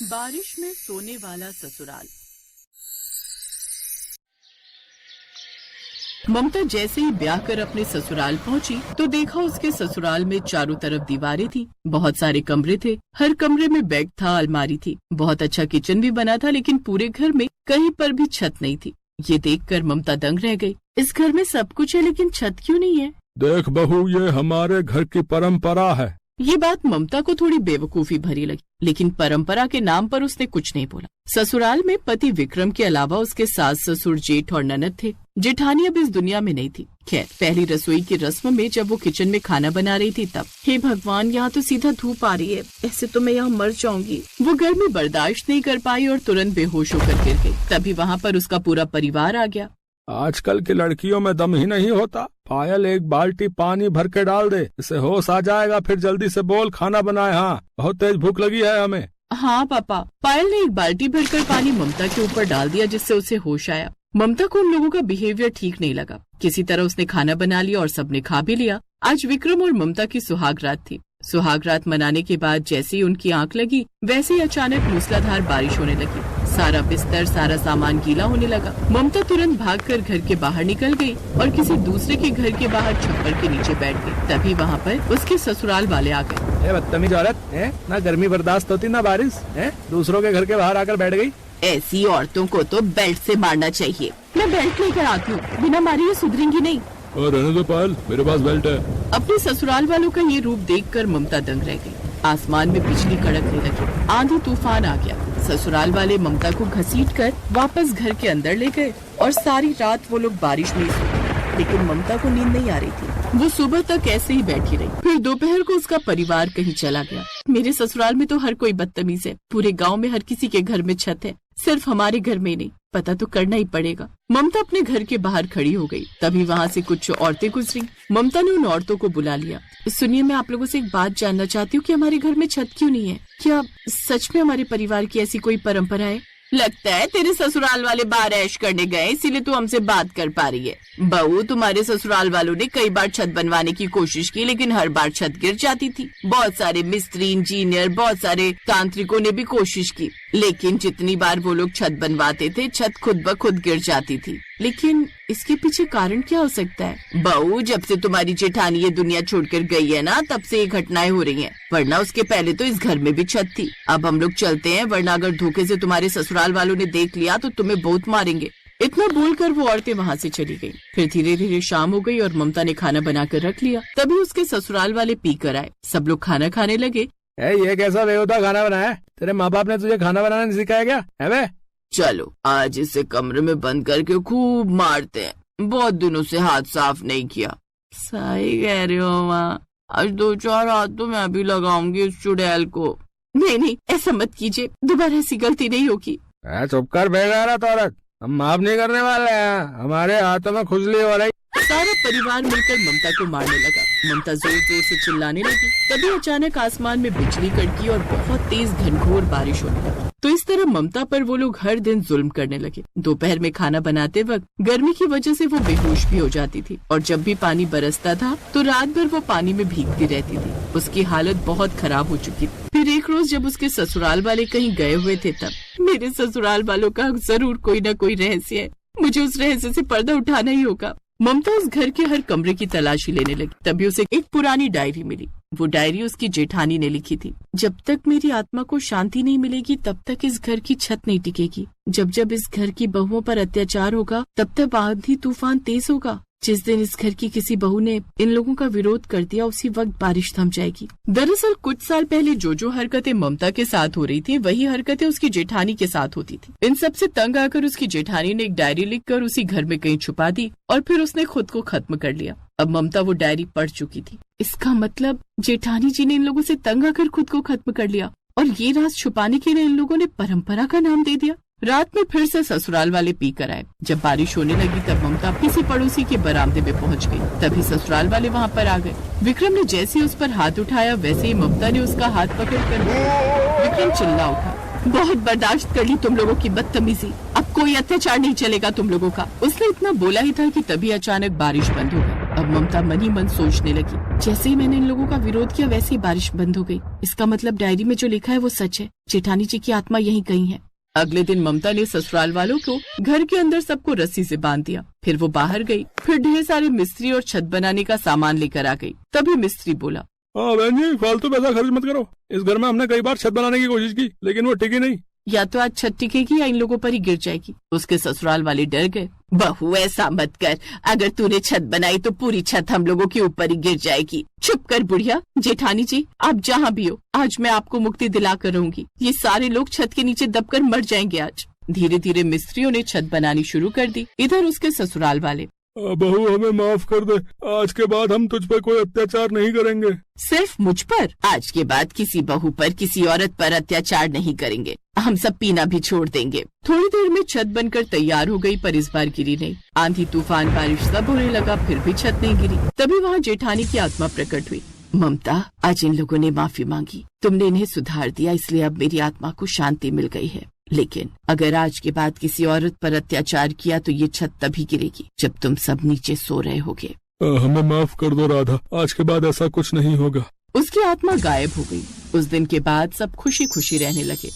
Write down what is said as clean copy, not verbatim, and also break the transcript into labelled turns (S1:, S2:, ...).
S1: बारिश में सोने वाला ससुराल। ममता जैसे ही ब्याह कर अपने ससुराल पहुंची तो देखा उसके ससुराल में चारों तरफ दीवारें थी, बहुत सारे कमरे थे, हर कमरे में बेड था, अलमारी थी, बहुत अच्छा किचन भी बना था, लेकिन पूरे घर में कहीं पर भी छत नहीं थी। ये देखकर ममता दंग रह गई। इस घर में सब कुछ है लेकिन छत क्यों नहीं है?
S2: देख बहू, ये हमारे घर की परंपरा है।
S1: ये बात ममता को थोड़ी बेवकूफी भरी लगी, लेकिन परंपरा के नाम पर उसने कुछ नहीं बोला। ससुराल में पति विक्रम के अलावा उसके सास, ससुर, जेठ और ननद थे। जेठानी अब इस दुनिया में नहीं थी। खैर, पहली रसोई की रस्म में जब वो किचन में खाना बना रही थी तब, हे भगवान, यहाँ तो सीधा धूप आ रही है, ऐसे तो मैं यहाँ मर जाऊंगी। वो गर्मी बर्दाश्त नहीं कर पाई और तुरंत बेहोश होकर गिर गई। तभी वहाँ पर उसका पूरा परिवार आ गया।
S2: आजकल की लड़कियों में दम ही नहीं होता। पायल, एक बाल्टी पानी भर के डाल दे, इससे होश आ जाएगा। फिर जल्दी से बोल, खाना बनाए। हाँ, बहुत तेज भूख लगी है हमें।
S1: हाँ पापा। पायल ने एक बाल्टी भरकर पानी ममता के ऊपर डाल दिया, जिससे उसे होश आया। ममता को उन लोगों का बिहेवियर ठीक नहीं लगा। किसी तरह उसने खाना बना लिया और सबने खा भी लिया। आज विक्रम और ममता की सुहाग रात थी। सुहाग रात मनाने के बाद जैसे ही उनकी आंख लगी, वैसे ही अचानक मूसलाधार बारिश होने लगी। सारा बिस्तर, सारा सामान गीला होने लगा। ममता तुरंत भागकर घर के बाहर निकल गई और किसी दूसरे के घर के बाहर छप्पर के नीचे बैठ गई। तभी वहाँ पर उसके ससुराल वाले आ गए।
S2: बदतमीज औरत है, ना गर्मी बर्दाश्त होती ना बारिश है, दूसरों के घर के बाहर आकर बैठ गई।
S1: ऐसी औरतों को तो बेल्ट से मारना चाहिए। मैं बेल्ट लेकर आती हूँ, बिना मारे ये सुधरेंगी नहीं।
S2: रहने दो पायल, मेरे पास बेल्ट है।
S1: अपने ससुराल वालों का ये रूप देखकर ममता दंग रह गई। आसमान में बिजली कड़कने लगी, आंधी तूफान आ गया। ससुराल वाले ममता को घसीटकर वापस घर के अंदर ले गए और सारी रात वो लोग बारिश में सोए। लेकिन ममता को नींद नहीं आ रही थी। वो सुबह तक ऐसे ही बैठी रही। फिर दोपहर को उसका परिवार कहीं चला गया। मेरे ससुराल में तो हर कोई बदतमीज है। पूरे गांव में हर किसी के घर में छत है, सिर्फ हमारे घर में नहीं। पता तो करना ही पड़ेगा। ममता अपने घर के बाहर खड़ी हो गई। तभी वहाँ से कुछ औरतें गुजरी। ममता ने उन औरतों को बुला लिया। सुनिए, मैं आप लोगों से एक बात जानना चाहती हूँ कि हमारे घर में छत क्यों नहीं है? क्या सच में हमारे परिवार की ऐसी कोई परंपरा है? लगता है तेरे ससुराल वाले बाहर ऐश करने गए, इसीलिए तू हमसे बात कर पा रही है। बहू, तुम्हारे ससुराल वालों ने कई बार छत बनवाने की कोशिश की, लेकिन हर बार छत गिर जाती थी। बहुत सारे मिस्त्री, इंजीनियर, बहुत सारे तांत्रिकों ने भी कोशिश की, लेकिन जितनी बार वो लोग छत बनवाते थे, छत खुद ब खुद गिर जाती थी। लेकिन इसके पीछे कारण क्या हो सकता है? बहू, जब से तुम्हारी जेठानी ये दुनिया छोड़कर गई है ना, तब से ये घटनाएं हो रही हैं। वरना उसके पहले तो इस घर में भी छत थी। अब हम लोग चलते हैं, वरना अगर धोखे से तुम्हारे ससुराल वालों ने देख लिया तो तुम्हें बहुत मारेंगे। इतना बोलकर वो औरतें वहाँ से चली गयी। फिर धीरे धीरे शाम हो गई और ममता ने खाना बनाकर रख लिया। तभी उसके ससुराल वाले पी कर आए। सब लोग खाना खाने लगे।
S2: ये कैसा बेहुदा खाना बनाया? तेरे माँ बाप ने तुझे खाना बनाना नहीं सिखाया क्या? है बे?
S1: चलो आज इसे कमरे में बंद करके खूब मारते हैं। बहुत दिनों से हाथ साफ नहीं किया। सही कह रही हो माँ, आज 2-4 हाथ तो मैं भी लगाऊंगी उस चुड़ैल को। नहीं, ऐसा मत कीजिए, दोबारा ऐसी गलती नहीं होगी।
S2: चुप कर बेगारत औरत, हम माफ नहीं करने वाले हैं। हमारे हाथों में खुजली हो रही।
S1: सारा परिवार मिलकर ममता को मारने लगा। ममता जोर जोर से चिल्लाने लगी। तभी अचानक आसमान में बिजली कड़की और बहुत तेज घनघोर बारिश होने लगी। तो इस तरह ममता पर वो लोग हर दिन जुल्म करने लगे। दोपहर में खाना बनाते वक्त गर्मी की वजह से वो बेहोश भी हो जाती थी, और जब भी पानी बरसता था तो रात भर वो पानी में भीगती रहती थी। उसकी हालत बहुत खराब हो चुकी थी। फिर एक रोज जब उसके ससुराल वाले कहीं गए हुए थे, तब मेरे ससुराल वालों का जरूर कोई न कोई रहस्य है। मुझे उस रहस्य से पर्दा उठाना ही होगा। ममता उस घर के हर कमरे की तलाशी लेने लगी। तभी उसे एक पुरानी डायरी मिली। वो डायरी उसकी जेठानी ने लिखी थी। जब तक मेरी आत्मा को शांति नहीं मिलेगी, तब तक इस घर की छत नहीं टिकेगी। जब जब इस घर की बहुओं पर अत्याचार होगा, तब तक आंधी तूफान तेज होगा। जिस दिन इस घर की किसी बहू ने इन लोगों का विरोध कर दिया, उसी वक्त बारिश थम जाएगी। दरअसल कुछ साल पहले जो हरकतें ममता के साथ हो रही थी, वही हरकतें उसकी जेठानी के साथ होती थी। इन सब से तंग आकर उसकी जेठानी ने एक डायरी लिखकर उसी घर में कहीं छुपा दी और फिर उसने खुद को खत्म कर लिया। अब ममता वो डायरी पढ़ चुकी थी। इसका मतलब जेठानी जी ने इन लोगों से तंग आकर खुद को खत्म कर लिया, और ये राज छुपाने के लिए इन लोगों ने परंपरा का नाम दे दिया। रात में फिर से ससुराल वाले पी कर आए। जब बारिश होने लगी तब ममता किसी पड़ोसी के बरामदे में पहुंच गई। तभी ससुराल वाले वहां पर आ गए। विक्रम ने जैसे उस पर हाथ उठाया, वैसे ही ममता ने उसका हाथ पकड़कर विक्रम चिल्ला उठा। बहुत बर्दाश्त कर ली तुम लोगों की बदतमीजी, अब कोई अत्याचार नहीं चलेगा तुम लोगों का। उसने इतना बोला ही था कि तभी अचानक बारिश बंद हो गई। अब ममता मन ही मन सोचने लगी, जैसे ही मैंने इन लोगों का विरोध किया वैसे ही बारिश बंद हो गई। इसका मतलब डायरी में जो लिखा है वो सच है, जेठानी जी की आत्मा यहीं कहीं है। अगले दिन ममता ने ससुराल वालों को घर के अंदर सबको रस्सी से बांध दिया। फिर वो बाहर गई, फिर ढेर सारे मिस्त्री और छत बनाने का सामान लेकर आ गई। तभी मिस्त्री बोला,
S2: हाँ बहन जी, फालतू पैसा खर्च मत करो। इस घर में हमने कई बार छत बनाने की कोशिश की, लेकिन वो टिकी नहीं।
S1: या तो आज छत टिकेगी या इन लोगों पर ही गिर जाएगी। उसके ससुराल वाले डर गए। बहू ऐसा मत कर, अगर तूने छत बनाई तो पूरी छत हम लोगों के ऊपर ही गिर जाएगी। चुप कर बुढ़िया। जेठानी जी आप जहाँ भी हो, आज मैं आपको मुक्ति दिला कर रहूंगी। ये सारे लोग छत के नीचे दबकर मर जाएंगे आज। धीरे धीरे मिस्त्रियों ने छत बनानी शुरू कर दी। इधर उसके ससुराल वाले,
S2: बहू हमें माफ कर दे, आज के बाद हम तुझ पर कोई अत्याचार नहीं करेंगे।
S1: सिर्फ मुझ पर? आज के बाद किसी बहू पर, किसी औरत पर अत्याचार नहीं करेंगे। हम सब पीना भी छोड़ देंगे। थोड़ी देर में छत बनकर तैयार हो गई, पर इस बार गिरी नहीं। आंधी तूफान बारिश सब होने लगा, फिर भी छत नहीं गिरी। तभी वहाँ जेठानी की आत्मा प्रकट हुई। ममता, आज इन लोगों ने माफी मांगी, तुमने इन्हें सुधार दिया, इसलिए अब मेरी आत्मा को शांति मिल गई है। लेकिन अगर आज के बाद किसी औरत पर अत्याचार किया तो ये छत तभी गिरेगी जब तुम सब नीचे सो रहे होगे।
S2: हमें माफ कर दो राधा, आज के बाद ऐसा कुछ नहीं होगा।
S1: उसकी आत्मा गायब हो गई। उस दिन के बाद सब खुशी खुशी रहने लगे।